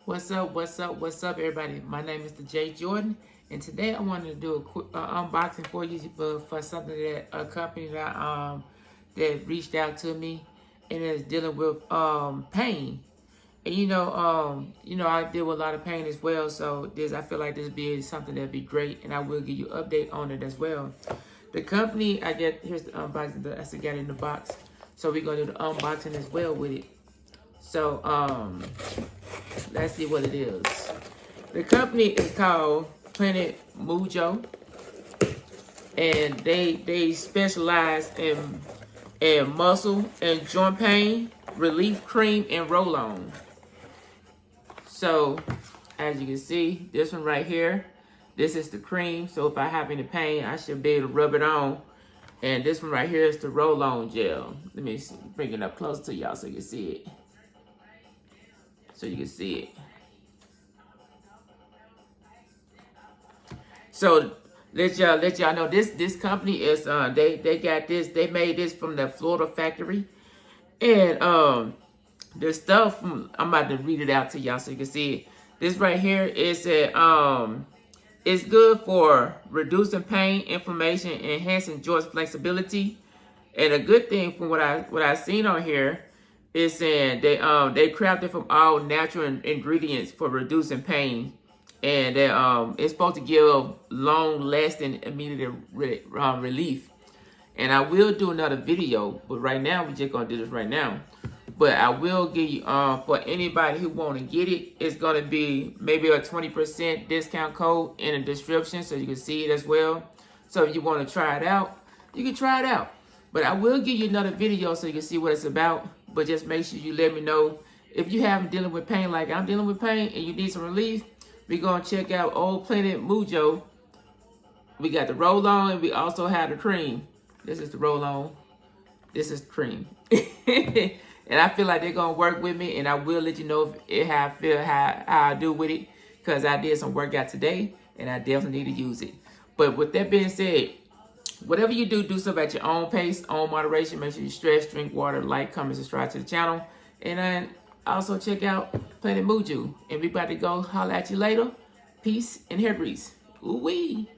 What's up? What's up? What's up, everybody? My name is TheJ Jordan, and today I wanted to do a quick unboxing for you for something that a company that reached out to me and is dealing with pain. And I deal with a lot of pain as well. So I feel like this be something that'd be great, and I will give you an update on it as well. The company here's the unboxing that I got in the box. So we're gonna do the unboxing as well with it. So let's see what it is. The company is called MUJO, and they specialize in muscle and joint pain relief cream and roll-on. So as you can see, this one right here, this is the cream. So if I have any pain, I should be able to rub it on. And this one right here is the roll-on gel. Let me bring it up closer to y'all so you can see it. So you can see it. So let y'all know this company is they got this, they made this from the Florida factory. And the stuff I'm about to read it out to y'all so you can see it. This right here is it's good for reducing pain, inflammation, enhancing joint flexibility. And a good thing from what I seen on here is saying they crafted from all natural ingredients for reducing pain, and it's supposed to give long-lasting immediate relief. And I will do another video, but right now we're just gonna do this right now. But I will give you for anybody who want to get it, it's gonna be maybe a 20% discount code in the description, so you can see it as well. So if you want to try it out, you can try it out. But I will give you another video so you can see what it's about. But just make sure you let me know if you haven't dealing with pain like I'm dealing with pain and you need some relief. We're going to check out Old Planet MUJO. We got the roll-on and we also have the cream. This is the roll-on. This is the cream. And I feel like they're going to work with me, and I will let you know how I feel, how I do with it, because I did some workout today and I definitely need to use it. But with that being said, whatever you do, do stuff at your own pace, own moderation. Make sure you stretch, drink water, like, comment, subscribe to the channel. And then also check out Planet MUJO. And we about to go holler at you later. Peace and hair grease. Ooh-wee.